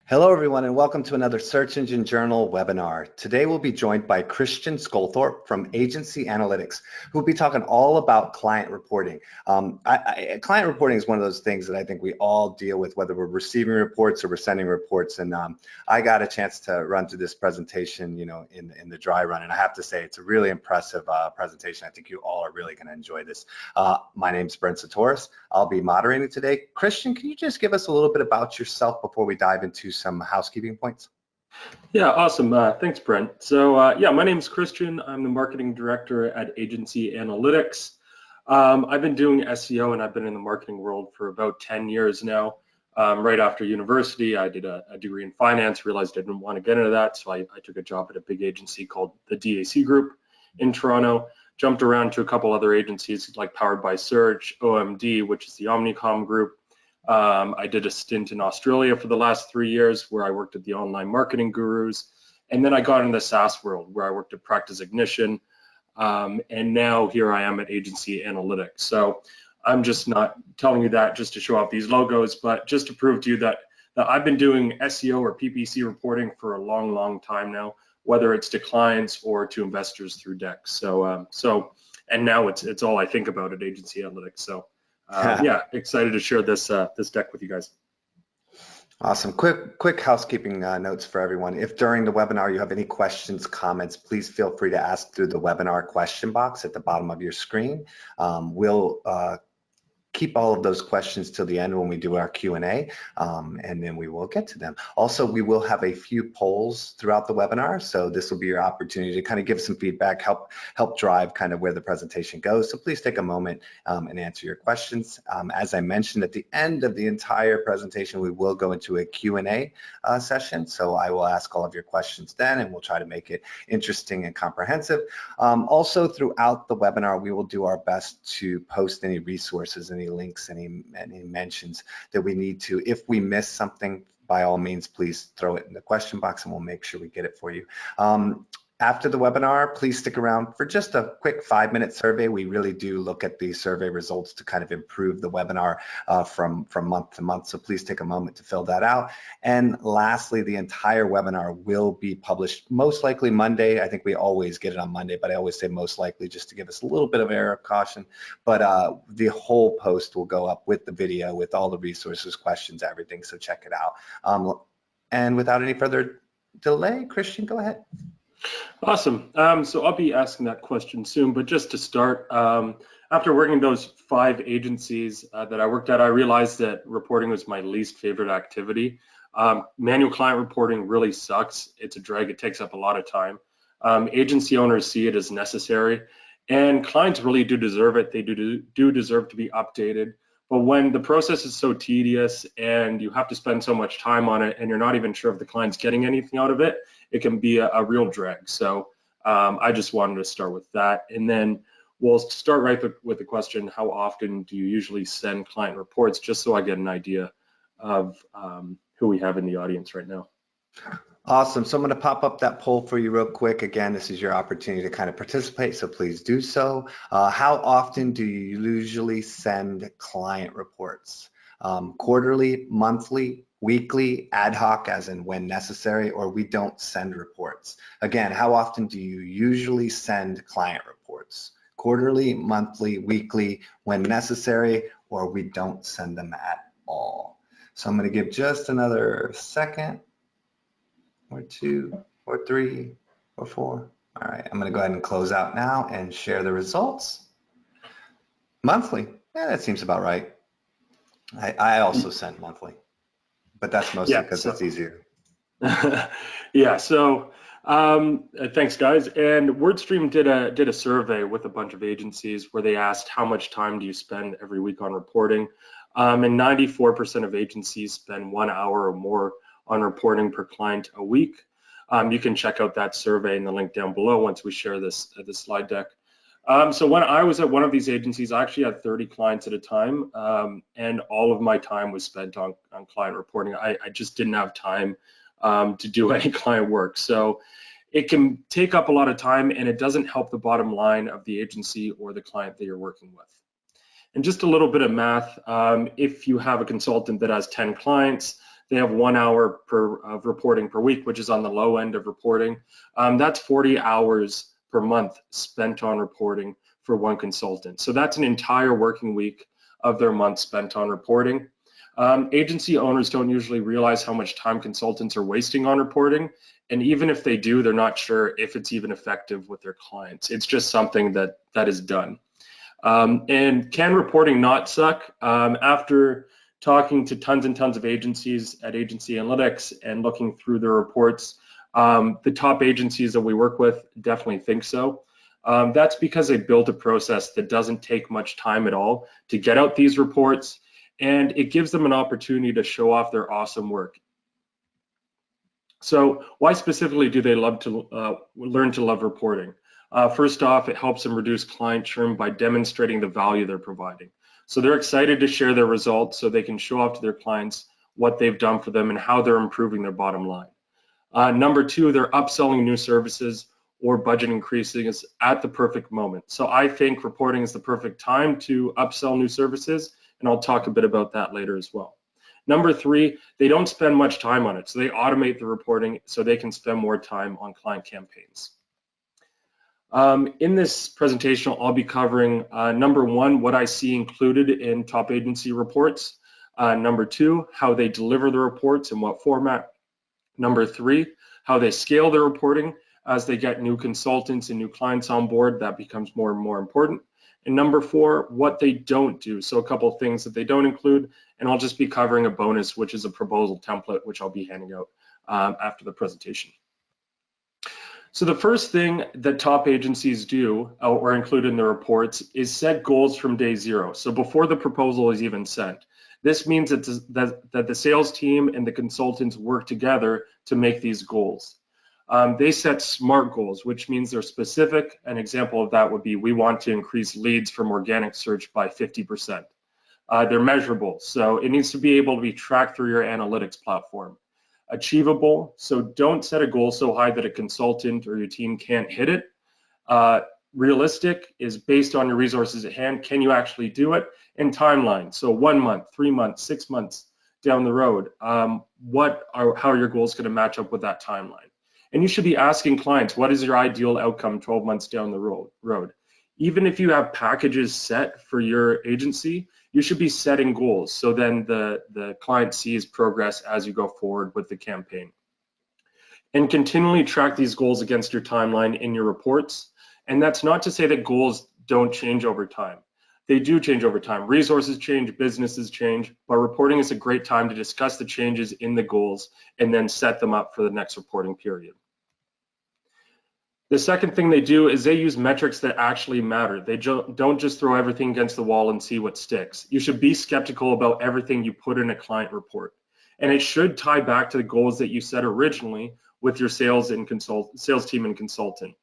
Hello everyone and welcome to another Search Engine Journal webinar. Today we'll be joined by Christian Sculthorp from AgencyAnalytics, who will be talking all about client reporting. Client reporting is one of those things that I think we all deal with, whether we're receiving reports or we're sending reports. And I got a chance to run through this presentation, in the dry run, and I have to say it's a really impressive presentation. I think you all are really going to enjoy this. My name is Brent Satoris. I'll be moderating today. Christian, can you just give us a little bit about yourself before we dive into some housekeeping points? Yeah, awesome. Thanks, Brent. So yeah, my name is Christian. I'm the marketing director at AgencyAnalytics. I've been doing SEO and I've been in the marketing world for about 10 years now. Right after university, I did a degree in finance, realized I didn't want to get into that, so I took a job at a big agency called the DAC Group in Toronto, jumped around to a couple other agencies like Powered by Search, OMD, which is the Omnicom Group. I did a stint in Australia for the last 3 years where I worked at the online marketing gurus. And then I got into the SaaS world where I worked at Practice Ignition. And now here I am at AgencyAnalytics. So I'm just not telling you that just to show off these logos, but just to prove to you that I've been doing SEO or PPC reporting for a long, long time now, whether it's to clients or to investors through decks. So, and now it's all I think about at AgencyAnalytics. So. Yeah, excited to share this deck with you guys. Awesome. Quick housekeeping notes for everyone. If during the webinar you have any questions, comments, please feel free to ask through the webinar question box at the bottom of your screen. We'll keep all of those questions till the end when we do our Q&A, and then we will get to them. Also, we will have a few polls throughout the webinar, so this will be your opportunity to kind of give some feedback, help drive kind of where the presentation goes. So please take a moment and answer your questions. As I mentioned, at the end of the entire presentation, we will go into a Q&A session, so I will ask all of your questions then, and we'll try to make it interesting and comprehensive. Also, throughout the webinar, we will do our best to post any resources, any links, any mentions that we need to. If we miss something, by all means, please throw it in the question box and we'll make sure we get it for you. After the webinar, please stick around for just a quick 5-minute survey. We really do look at these survey results to kind of improve the webinar from month to month. So please take a moment to fill that out. And lastly, the entire webinar will be published most likely Monday. I think we always get it on Monday, but I always say most likely just to give us a little bit of air of caution. But the whole post will go up with the video, with all the resources, questions, everything. So check it out. And without any further delay, Christian, go ahead. Awesome. So I'll be asking that question soon, but just to start, after working those 5 agencies that I worked at, I realized that reporting was my least favorite activity. Manual client reporting really sucks. It's a drag. It takes up a lot of time. Agency owners see it as necessary, and clients really do deserve it. They do deserve to be updated. But when the process is so tedious and you have to spend so much time on it and you're not even sure if the client's getting anything out of it, it can be a real drag. So I just wanted to start with that. And then we'll start right with the question, how often do you usually send client reports, just so I get an idea of who we have in the audience right now. Awesome. So I'm going to pop up that poll for you real quick. Again, this is your opportunity to kind of participate, so please do so. How often do you usually send client reports? Quarterly, monthly, weekly, ad hoc, as in when necessary, or we don't send reports? Again, how often do you usually send client reports? Quarterly, monthly, weekly, when necessary, or we don't send them at all? So I'm going to give just another second, or 2, or 3, or 4. All right, I'm going to go ahead and close out now and share the results. Monthly, yeah, that seems about right. I also send monthly, but that's mostly because it's easier. Yeah, so thanks guys. And WordStream did a survey with a bunch of agencies where they asked how much time do you spend every week on reporting, and 94% of agencies spend 1 hour or more on reporting per client a week. You can check out that survey in the link down below once we share this slide deck. So when I was at one of these agencies, I actually had 30 clients at a time, and all of my time was spent on client reporting. I just didn't have time to do any client work. So it can take up a lot of time, and it doesn't help the bottom line of the agency or the client that you're working with. And just a little bit of math, if you have a consultant that has 10 clients, they have 1 hour of reporting per week, which is on the low end of reporting. That's 40 hours per month spent on reporting for one consultant. So that's an entire working week of their month spent on reporting. Agency owners don't usually realize how much time consultants are wasting on reporting. And even if they do, they're not sure if it's even effective with their clients. It's just something that is done. And can reporting not suck? After talking to tons and tons of agencies at AgencyAnalytics and looking through their reports, the top agencies that we work with definitely think so. That's because they built a process that doesn't take much time at all to get out these reports, and it gives them an opportunity to show off their awesome work. So why specifically do they love to learn to love reporting? First off, it helps them reduce client churn by demonstrating the value they're providing. So they're excited to share their results so they can show off to their clients what they've done for them and how they're improving their bottom line. Number two, they're upselling new services or budget increases at the perfect moment. So I think reporting is the perfect time to upsell new services, and I'll talk a bit about that later as well. Number three, they don't spend much time on it. So they automate the reporting so they can spend more time on client campaigns. In this presentation, I'll be covering number one, what I see included in top agency reports. Number two, how they deliver the reports in what format. Number three, how they scale their reporting as they get new consultants and new clients on board. That becomes more and more important. And number four, what they don't do. So a couple of things that they don't include, and I'll just be covering a bonus, which is a proposal template, which I'll be handing out after the presentation. So the first thing that top agencies do or include in their reports is set goals from day zero. So before the proposal is even sent. This means that the sales team and the consultants work together to make these goals. They set SMART goals, which means they're specific. An example of that would be, we want to increase leads from organic search by 50%. They're measurable, so it needs to be able to be tracked through your analytics platform. Achievable, so don't set a goal so high that a consultant or your team can't hit it. Realistic is based on your resources at hand. Can you actually do it? And timeline, so 1 month, 3 months, 6 months down the road. How are your goals going to match up with that timeline? And you should be asking clients, what is your ideal outcome 12 months down the road? Even if you have packages set for your agency, you should be setting goals so then the client sees progress as you go forward with the campaign. And continually track these goals against your timeline in your reports. And that's not to say that goals don't change over time. They do change over time. Resources change, businesses change, but reporting is a great time to discuss the changes in the goals and then set them up for the next reporting period. The second thing they do is they use metrics that actually matter. They don't just throw everything against the wall and see what sticks. You should be skeptical about everything you put in a client report. And it should tie back to the goals that you set originally with your sales team and consultant.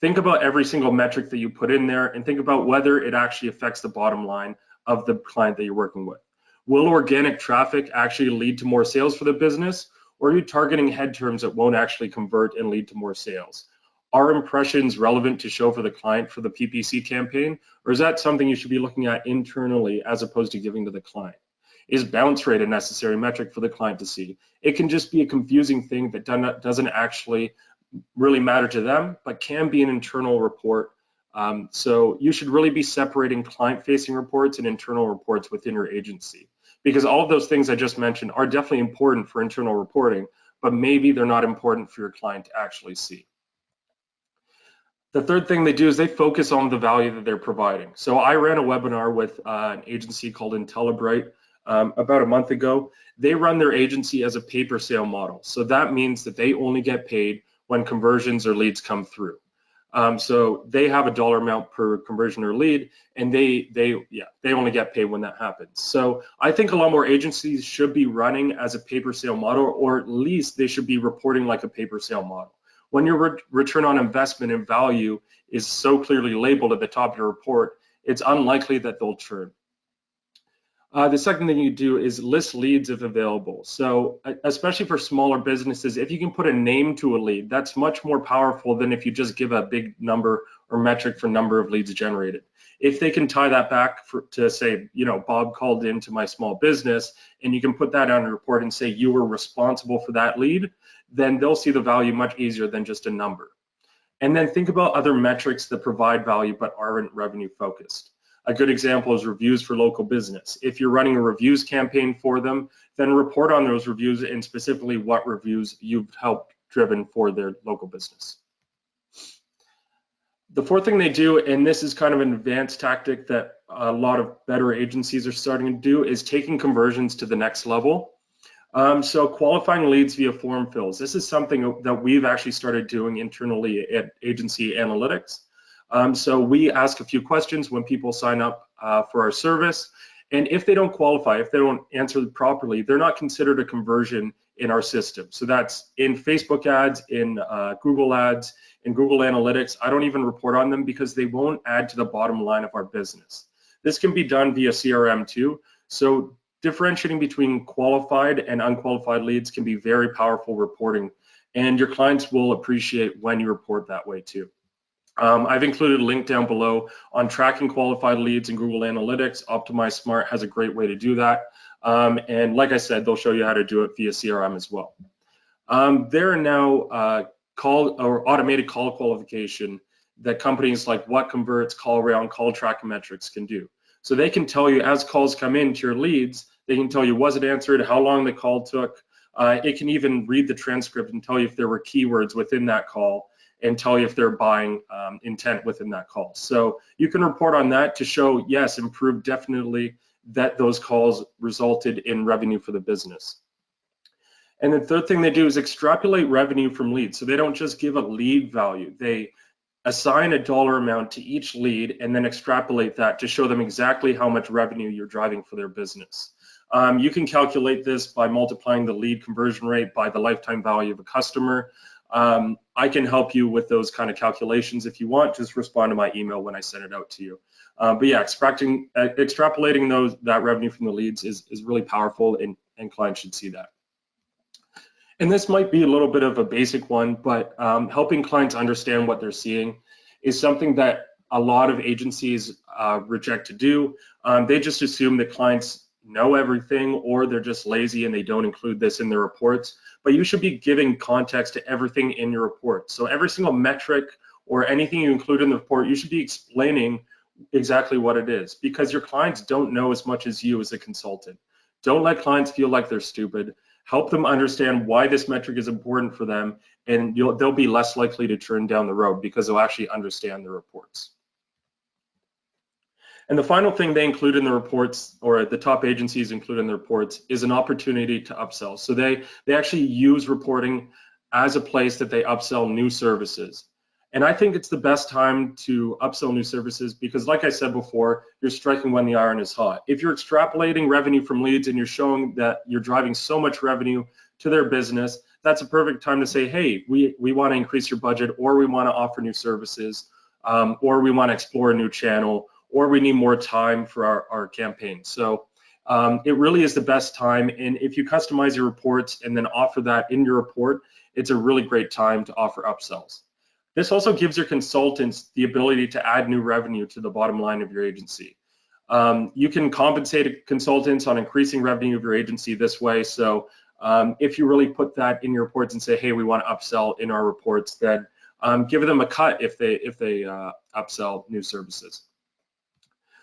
Think about every single metric that you put in there and think about whether it actually affects the bottom line of the client that you're working with. Will organic traffic actually lead to more sales for the business, or are you targeting head terms that won't actually convert and lead to more sales? Are impressions relevant to show for the client for the PPC campaign, or is that something you should be looking at internally as opposed to giving to the client? Is bounce rate a necessary metric for the client to see? It can just be a confusing thing that doesn't actually really matter to them, but can be an internal report. So you should really be separating client-facing reports and internal reports within your agency, because all of those things I just mentioned are definitely important for internal reporting, but maybe they're not important for your client to actually see. The third thing they do is they focus on the value that they're providing. So I ran a webinar with an agency called Intellibright about a month ago. They run their agency as a pay-per sale model. So that means that they only get paid when conversions or leads come through. So they have a dollar amount per conversion or lead, and they only get paid when that happens. So I think a lot more agencies should be running as a pay-per-sale model, or at least they should be reporting like a pay-per-sale model. When your return on investment and value is so clearly labeled at the top of your report, it's unlikely that they'll churn. The second thing you do is list leads if available. So especially for smaller businesses, if you can put a name to a lead, that's much more powerful than if you just give a big number or metric for number of leads generated. If they can tie that back to say, Bob called into my small business, and you can put that on a report and say you were responsible for that lead, then they'll see the value much easier than just a number. And then think about other metrics that provide value but aren't revenue focused. A good example is reviews for local business. If you're running a reviews campaign for them, then report on those reviews and specifically what reviews you've helped driven for their local business. The fourth thing they do, and this is kind of an advanced tactic that a lot of better agencies are starting to do, is taking conversions to the next level. So qualifying leads via form fills. This is something that we've actually started doing internally at AgencyAnalytics. So we ask a few questions when people sign up for our service. And if they don't qualify, if they don't answer properly, they're not considered a conversion in our system. So that's in Facebook ads, in Google ads, in Google Analytics. I don't even report on them because they won't add to the bottom line of our business. This can be done via CRM too. So differentiating between qualified and unqualified leads can be very powerful reporting, and your clients will appreciate when you report that way too. I've included a link down below on tracking qualified leads in Google Analytics. Optimize Smart has a great way to do that. And like I said, they'll show you how to do it via CRM as well. There are now automated call qualification that companies like What Converts, Call Around, Call Tracking Metrics can do. So they can tell you as calls come in to your leads, they can tell you was it answered, how long the call took. It can even read the transcript and tell you if there were keywords within that call and tell you if they're buying intent within that call. So you can report on that to show, yes, improved definitely that those calls resulted in revenue for the business. And the third thing they do is extrapolate revenue from leads. So they don't just give a lead value. They assign a dollar amount to each lead and then extrapolate that to show them exactly how much revenue you're driving for their business. You can calculate this by multiplying the lead conversion rate by the lifetime value of a customer. I can help you with those kind of calculations if you want. Just respond to my email when I send it out to you. But yeah, extrapolating that revenue from the leads is really powerful, and clients should see that. And this might be a little bit of a basic one, but helping clients understand what they're seeing is something that a lot of agencies reject to do. They just assume that clients know everything, or they're just lazy and they don't include this in their reports. But you should be giving context to everything in your report. So every single metric or anything you include in the report, you should be explaining exactly what it is, because your clients don't know as much as you as a consultant. Don't let clients feel like they're stupid. Help them understand why this metric is important for them, and they'll be less likely to turn down the road because they'll actually understand the reports. And the final thing they include in the reports, or the top agencies include in the reports, is an opportunity to upsell. So they actually use reporting as a place that they upsell new services. And I think it's the best time to upsell new services because, like I said before, you're striking when the iron is hot. If you're extrapolating revenue from leads and you're showing that you're driving so much revenue to their business, that's a perfect time to say, hey, we want to increase your budget, or we want to offer new services, or we want to explore a new channel, or we need more time for our campaign. So it really is the best time. And if you customize your reports and then offer that in your report, it's a really great time to offer upsells. This also gives your consultants the ability to add new revenue to the bottom line of your agency. You can compensate consultants on increasing revenue of your agency this way. So if you really put that in your reports and say, hey, we want to upsell in our reports, then give them a cut if they upsell new services.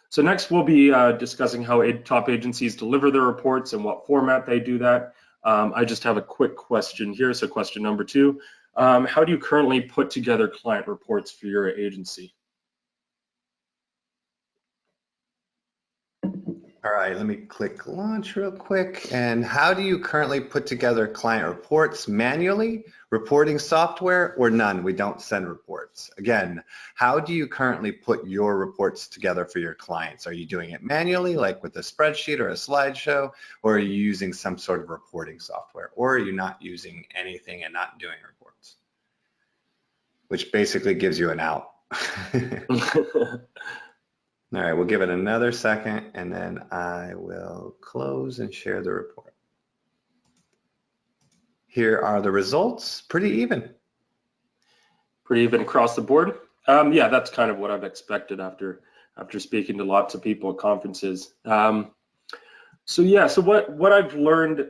So next we'll be discussing how top agencies deliver their reports and what format they do that. I just have a quick question here. So question number 2. How do you currently put together client reports for your agency? All right, let me click launch real quick. And how do you currently put together client reports manually, reporting software, or none? We don't send reports. Again, how do you currently put your reports together for your clients? Are you doing it manually, like with a spreadsheet or a slideshow, or are you using some sort of reporting software, or are you not using anything and not doing reports? Which basically gives you an out. All right, we'll give it another second and then I will close and share the report. Here are the results, pretty even. Pretty even across the board. Yeah, that's kind of what I've expected after after speaking to lots of people at conferences. So what I've learned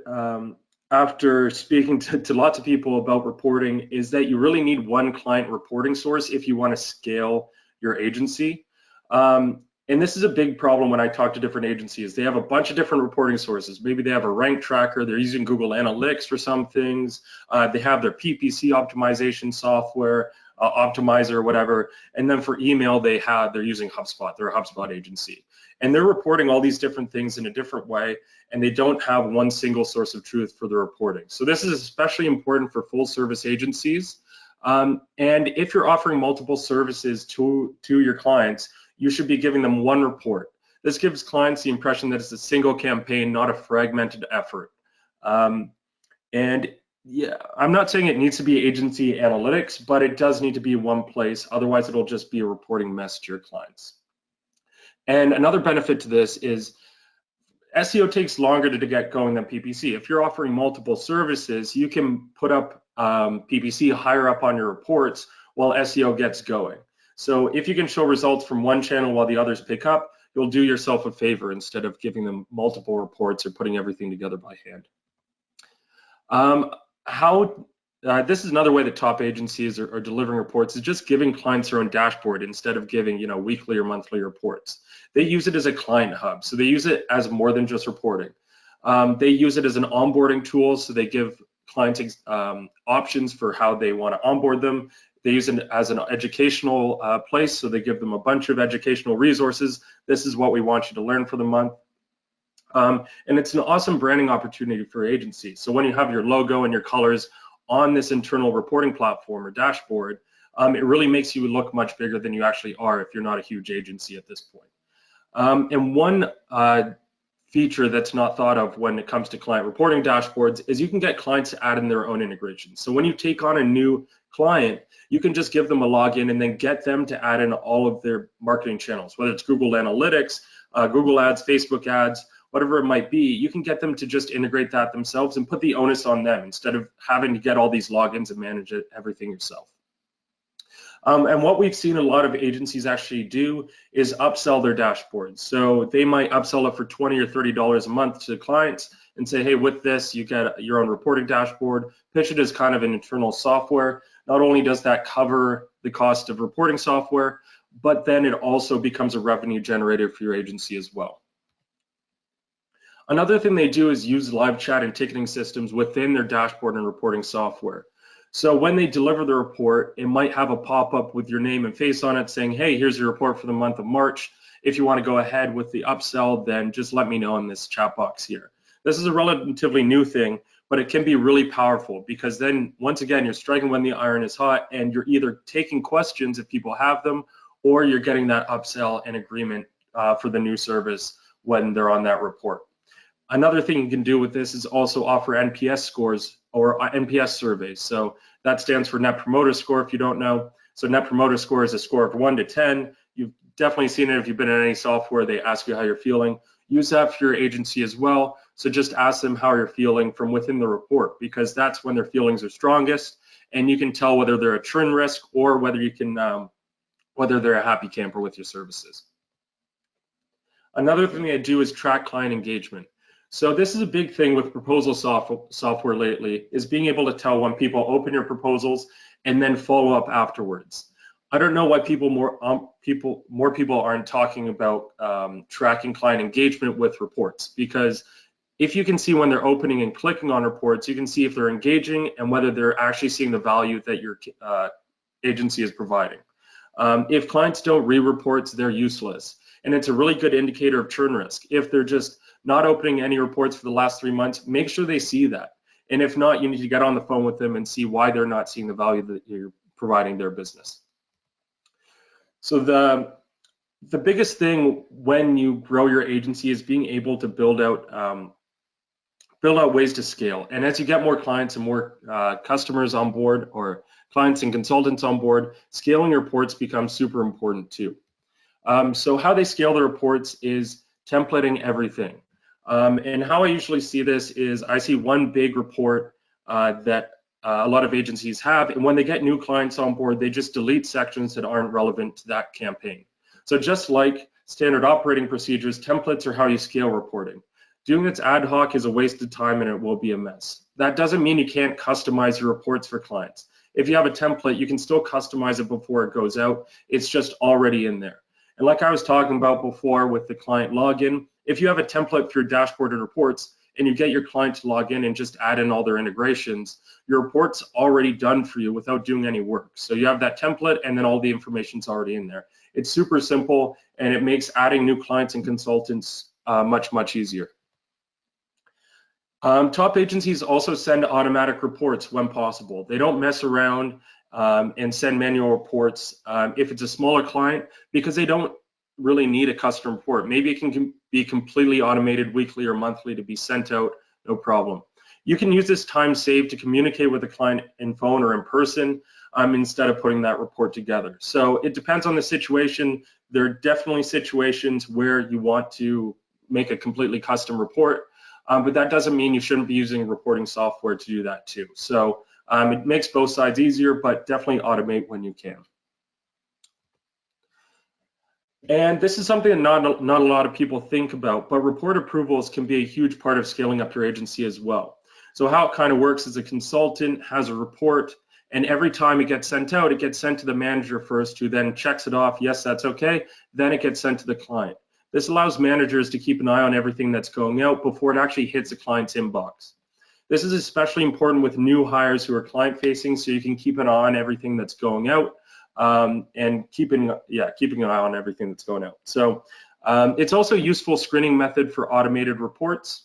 after speaking to lots of people about reporting is that you really need one client reporting source if you want to scale your agency. And this is a big problem when I talk to different agencies. They have a bunch of different reporting sources. Maybe they have a rank tracker, they're using Google Analytics for some things, they have their PPC optimization software, Optimizer or whatever, and then for email they're using HubSpot, they're a HubSpot agency. And they're reporting all these different things in a different way, and they don't have one single source of truth for the reporting. So this is especially important for full service agencies. And if you're offering multiple services to your clients, you should be giving them one report. This gives clients the impression that it's a single campaign, not a fragmented effort. And yeah, I'm not saying it needs to be agency analytics, but it does need to be in one place. Otherwise, it'll just be a reporting mess to your clients. And another benefit to this is SEO takes longer to get going than PPC. If you're offering multiple services, you can put up PPC higher up on your reports while SEO gets going. So if you can show results from one channel while the others pick up, you'll do yourself a favor instead of giving them multiple reports or putting everything together by hand. This is another way that top agencies are delivering reports, is just giving clients their own dashboard instead of giving weekly or monthly reports. They use it as a client hub, so they use it as more than just reporting. They use it as an onboarding tool, so they give clients options for how they want to onboard them. They use it as an educational place, so they give them a bunch of educational resources. This is what we want you to learn for the month. And it's an awesome branding opportunity for agencies. So when you have your logo and your colors on this internal reporting platform or dashboard, it really makes you look much bigger than you actually are if you're not a huge agency at this point. And one feature that's not thought of when it comes to client reporting dashboards is you can get clients to add in their own integrations. So when you take on a new client, you can just give them a login and then get them to add in all of their marketing channels, whether it's Google Analytics, Google Ads, Facebook ads, whatever it might be. You can get them to just integrate that themselves and put the onus on them instead of having to get all these logins and manage everything yourself. And what we've seen a lot of agencies actually do is upsell their dashboards. So they might upsell it for $20 or $30 a month to clients and say, hey, with this, you get your own reporting dashboard. Pitch it as kind of an internal software. Not only does that cover the cost of reporting software, but then it also becomes a revenue generator for your agency as well. Another thing they do is use live chat and ticketing systems within their dashboard and reporting software. So when they deliver the report, it might have a pop-up with your name and face on it saying, hey, here's your report for the month of March. If you want to go ahead with the upsell, then just let me know in this chat box here. This is a relatively new thing, but it can be really powerful because then, once again, you're striking when the iron is hot and you're either taking questions if people have them, or you're getting that upsell and agreement for the new service when they're on that report. Another thing you can do with this is also offer NPS scores or NPS surveys. So that stands for Net Promoter Score if you don't know. So Net Promoter Score is a score of 1 to 10. You've definitely seen it if you've been in any software. They ask you how you're feeling. Use that for your agency as well. So just ask them how you're feeling from within the report, because that's when their feelings are strongest, and you can tell whether they're a churn risk or whether you can whether they're a happy camper with your services. Another thing they do is track client engagement. So this is a big thing with proposal software lately, is being able to tell when people open your proposals and then follow up afterwards. I don't know why more people aren't talking about tracking client engagement with reports, because if you can see when they're opening and clicking on reports, you can see if they're engaging and whether they're actually seeing the value that your agency is providing. If clients don't read reports, they're useless. And it's a really good indicator of churn risk. If they're just not opening any reports for the last 3 months, make sure they see that. And if not, you need to get on the phone with them and see why they're not seeing the value that you're providing their business. So the biggest thing when you grow your agency is being able to build out ways to scale. And as you get more clients and more customers on board, or clients and consultants on board, scaling your reports becomes super important too. So how they scale the reports is templating everything. And how I usually see this is I see one big report that a lot of agencies have, and when they get new clients on board, they just delete sections that aren't relevant to that campaign. So just like standard operating procedures, templates are how you scale reporting. Doing this ad hoc is a waste of time and it will be a mess. That doesn't mean you can't customize your reports for clients. If you have a template, you can still customize it before it goes out. It's just already in there. And like I was talking about before with the client login, if you have a template for your dashboard and reports and you get your client to log in and just add in all their integrations, your report's already done for you without doing any work. So you have that template and then all the information's already in there. It's super simple and it makes adding new clients and consultants much, much easier. Top agencies also send automatic reports when possible. They don't mess around and send manual reports if it's a smaller client, because they don't really need a custom report. Maybe it can be completely automated weekly or monthly to be sent out, no problem. You can use this time saved to communicate with the client in phone or in person instead of putting that report together. So it depends on the situation. There are definitely situations where you want to make a completely custom report, but that doesn't mean you shouldn't be using reporting software to do that too. So it makes both sides easier, but definitely automate when you can. And this is something that not a lot of people think about, but report approvals can be a huge part of scaling up your agency as well. So how it kind of works is a consultant has a report, and every time it gets sent out, it gets sent to the manager first, who then checks it off, yes, that's okay, then it gets sent to the client. This allows managers to keep an eye on everything that's going out before it actually hits the client's inbox. This is especially important with new hires who are client-facing, so you can keep an eye on everything that's going out and keeping an eye on everything that's going out. So it's also a useful screening method for automated reports.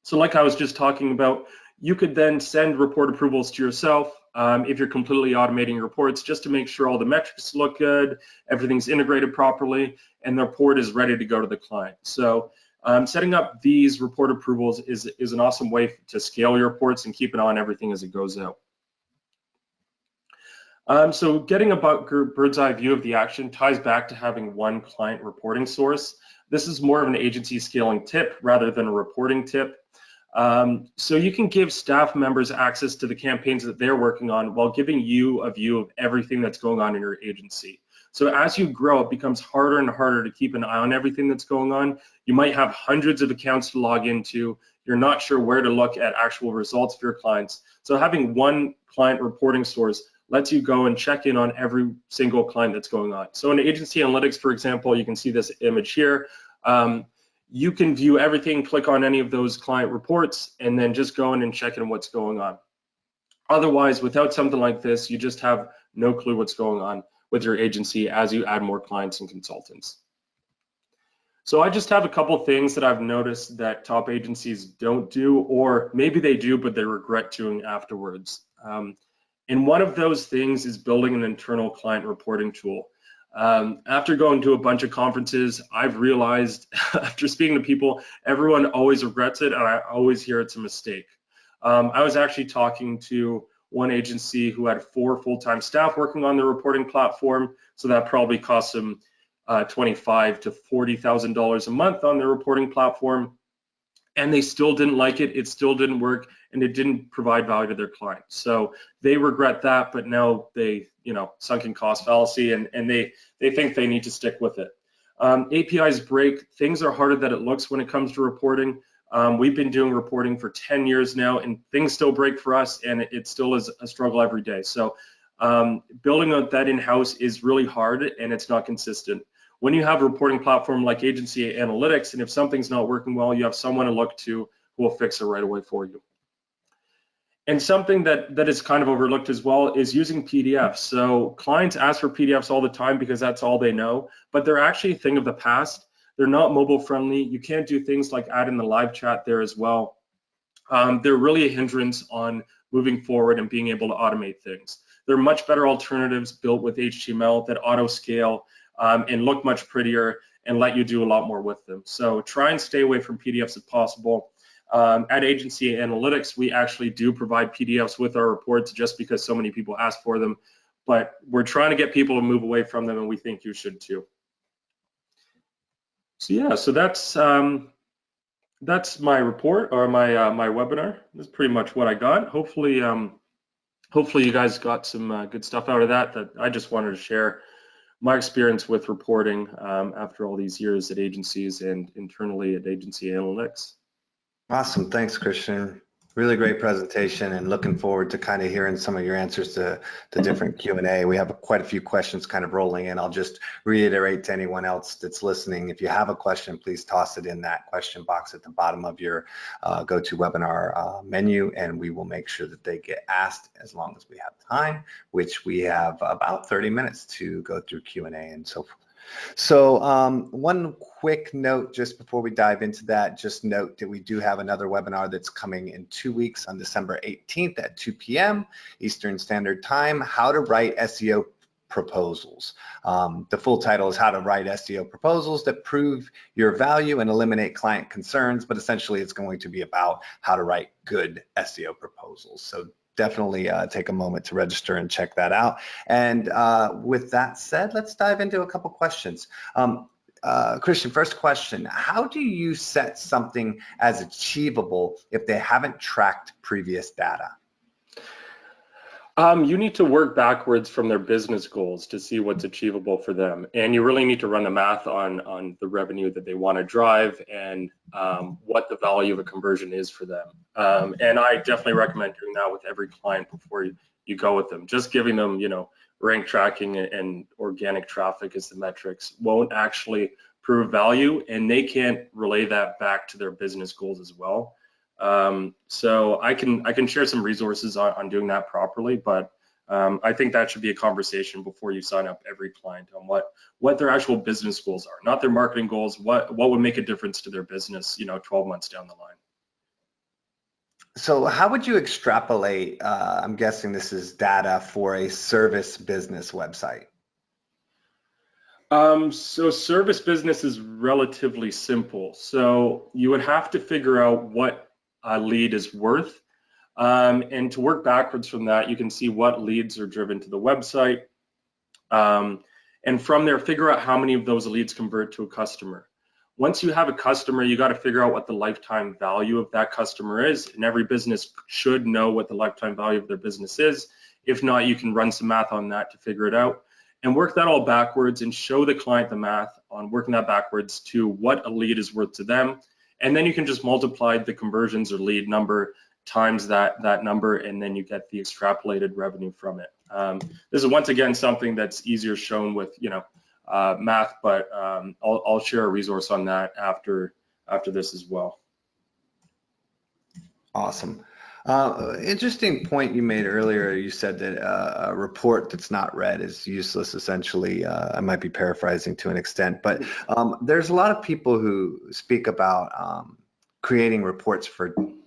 So like I was just talking about, you could then send report approvals to yourself if you're completely automating your reports, just to make sure all the metrics look good, everything's integrated properly, and the report is ready to go to the client. So setting up these report approvals is an awesome way to scale your reports and keep an eye on everything as it goes out. So getting a bird's eye view of the action ties back to having one client reporting source. This is more of an agency scaling tip rather than a reporting tip. So you can give staff members access to the campaigns that they're working on while giving you a view of everything that's going on in your agency. So as you grow, it becomes harder and harder to keep an eye on everything that's going on. You might have hundreds of accounts to log into. You're not sure where to look at actual results for your clients. So having one client reporting source lets you go and check in on every single client that's going on. So in Agency Analytics, for example, you can see this image here. You can view everything, click on any of those client reports, and then just go in and check in what's going on. Otherwise, without something like this, you just have no clue what's going on with your agency as you add more clients and consultants. So I just have a couple things that I've noticed that top agencies don't do, or maybe they do, but they regret doing afterwards. And one of those things is building an internal client reporting tool. After going to a bunch of conferences, I've realized after speaking to people, everyone always regrets it, and I always hear it's a mistake. I was actually talking to one agency who had 4 full-time staff working on the reporting platform, so that probably cost them $25,000 to $40,000 a month on their reporting platform, and they still didn't like it. It still didn't work, and it didn't provide value to their clients. So they regret that, but now they, sunken cost fallacy, and they think they need to stick with it. APIs break. Things are harder than it looks when it comes to reporting. We've been doing reporting for 10 years now, and things still break for us, and it still is a struggle every day. So building that in-house is really hard, and it's not consistent. When you have a reporting platform like Agency Analytics, and if something's not working well, you have someone to look to who will fix it right away for you. And something that is kind of overlooked as well is using PDFs. So clients ask for PDFs all the time because that's all they know, but they're actually a thing of the past. They're not mobile friendly. You can't do things like add in the live chat there as well. They're really a hindrance on moving forward and being able to automate things. There are much better alternatives built with HTML that auto scale and look much prettier and let you do a lot more with them. So try and stay away from PDFs if possible. At Agency Analytics, we actually do provide PDFs with our reports just because so many people ask for them, but we're trying to get people to move away from them, and we think you should too. So yeah, so that's my report, or my webinar. That's pretty much what I got. Hopefully you guys got some good stuff out of that I just wanted to share my experience with reporting after all these years at agencies and internally at Agency Analytics. Awesome. Thanks, Christian. Really great presentation, and looking forward to kind of hearing some of your answers to different Q&A. We have quite a few questions kind of rolling in. I'll just reiterate to anyone else that's listening, if you have a question, please toss it in that question box at the bottom of your GoToWebinar menu, and we will make sure that they get asked as long as we have time, which we have about 30 minutes to go through Q&A and so forth. So one quick note just before we dive into that, just note that we do have another webinar that's coming in 2 weeks on December 18th at 2 p.m. Eastern Standard Time, how to write SEO proposals. The full title is How to Write SEO Proposals That Prove Your Value and Eliminate Client Concerns, but essentially it's going to be about how to write good SEO proposals. So definitely take a moment to register and check that out. And with that said, let's dive into a couple questions. Christian, first question, how do you set something as achievable if they haven't tracked previous data? You need to work backwards from their business goals to see what's achievable for them. And you really need to run the math on the revenue that they want to drive and what the value of a conversion is for them. And I definitely recommend doing that with every client before you go with them. Just giving them, rank tracking and organic traffic as the metrics won't actually prove value, and they can't relay that back to their business goals as well. So I can share some resources on doing that properly, but I think that should be a conversation before you sign up every client on what their actual business goals are, not their marketing goals. What would make a difference to their business, 12 months down the line. So how would you extrapolate, I'm guessing this is data for a service business website? So service business is relatively simple. So you would have to figure out what a lead is worth. And to work backwards from that, you can see what leads are driven to the website. And from there, figure out how many of those leads convert to a customer. Once you have a customer, you got to figure out what the lifetime value of that customer is. And every business should know what the lifetime value of their business is. If not, you can run some math on that to figure it out and work that all backwards and show the client the math on working that backwards to what a lead is worth to them. And then you can just multiply the conversions or lead number times that number, and then you get the extrapolated revenue from it. This is once again something that's easier shown with math, but I'll share a resource on that after this as well. Awesome. Interesting point you made earlier. You said that a report that's not read is useless, essentially. I might be paraphrasing to an extent, but there's a lot of people who speak about creating reports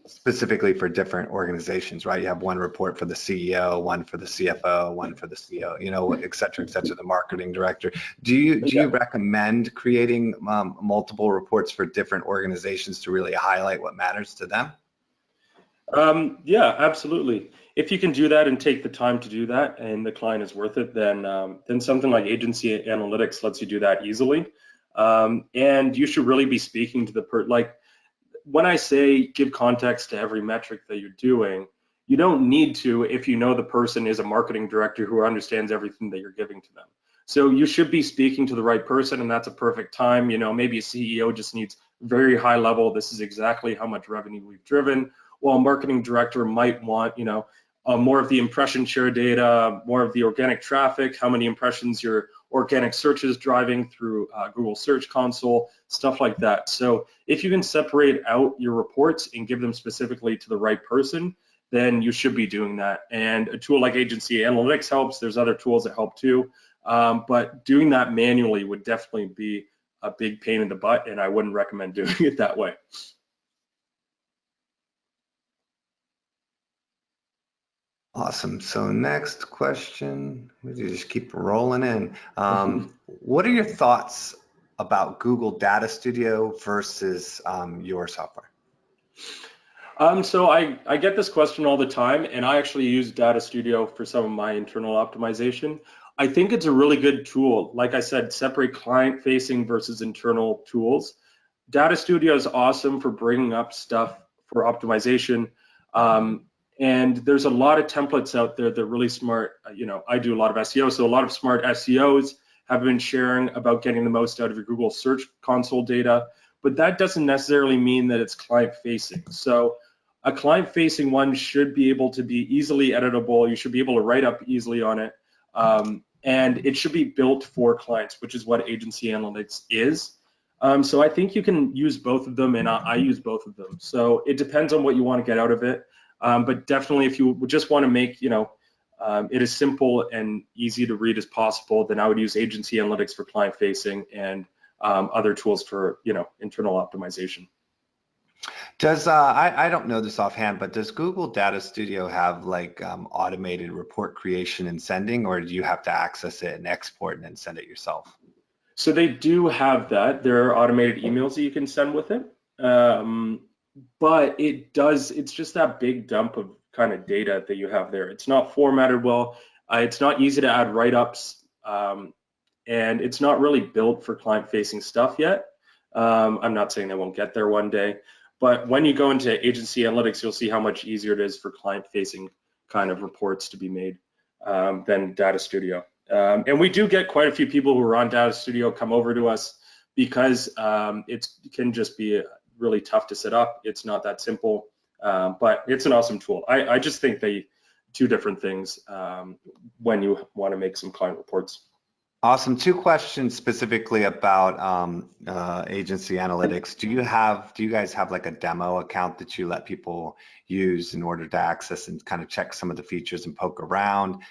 specifically for different organizations, right? You have one report for the CEO, one for the CFO, one for the CEO, et cetera, the marketing director. Do you recommend creating multiple reports for different organizations to really highlight what matters to them? Yeah, absolutely. If you can do that and take the time to do that and the client is worth it, then something like Agency Analytics lets you do that easily. And you should really be speaking to the when I say give context to every metric that you're doing, you don't need to if you know the person is a marketing director who understands everything that you're giving to them. So you should be speaking to the right person, and that's a perfect time. Maybe a CEO just needs very high level, this is exactly how much revenue we've driven, while a marketing director might want, more of the impression share data, more of the organic traffic, how many impressions your organic search is driving through Google Search Console, stuff like that. So if you can separate out your reports and give them specifically to the right person, then you should be doing that. And a tool like Agency Analytics helps. There's other tools that help too. But doing that manually would definitely be a big pain in the butt, and I wouldn't recommend doing it that way. Awesome. So next question, we just keep rolling in. What are your thoughts about Google Data Studio versus your software? So I get this question all the time, and I actually use Data Studio for some of my internal optimization. I think it's a really good tool. Like I said, separate client-facing versus internal tools. Data Studio is awesome for bringing up stuff for optimization. And there's a lot of templates out there that are really smart. I do a lot of SEO, so a lot of smart SEOs have been sharing about getting the most out of your Google Search Console data, but that doesn't necessarily mean that it's client-facing. So a client-facing one should be able to be easily editable. You should be able to write up easily on it, and it should be built for clients, which is what Agency Analytics is. So I think you can use both of them, and I use both of them. So it depends on what you want to get out of it. But definitely, if you just want to make it as simple and easy to read as possible, then I would use Agency Analytics for client-facing and other tools for internal optimization. Does I don't know this offhand, but does Google Data Studio have like automated report creation and sending, or do you have to access it and export and then send it yourself? So they do have that. There are automated emails that you can send with it, but it's just that big dump of kind of data that you have there. It's not formatted well. It's not easy to add write-ups, and it's not really built for client-facing stuff yet. I'm not saying they won't get there one day, but when you go into Agency Analytics, you'll see how much easier it is for client-facing kind of reports to be made than Data Studio. And we do get quite a few people who are on Data Studio come over to us because it can just be really tough to set up. It's not that simple, but it's an awesome tool. I just think they two different things when you want to make some client reports. Awesome. Two questions specifically about Agency Analytics. Do you guys have like a demo account that you let people use in order to access and kind of check some of the features and poke around?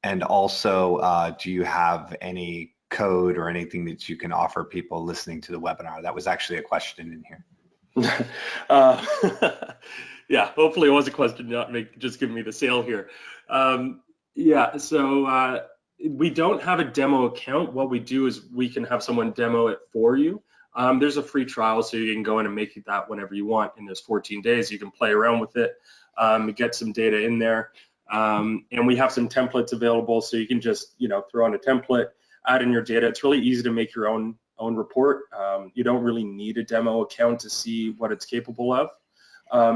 And also, do you have any code or anything that you can offer people listening to the webinar? That was actually a question in here. Yeah, hopefully it was a question, not just giving me the sale here. Yeah, so we don't have a demo account. What we do is we can have someone demo it for you. There's a free trial, so you can go in and make that whenever you want. In those 14 days, you can play around with it, get some data in there. And we have some templates available, so you can just throw on a template, add in your data. It's really easy to make your own report. You don't really need a demo account to see what it's capable of,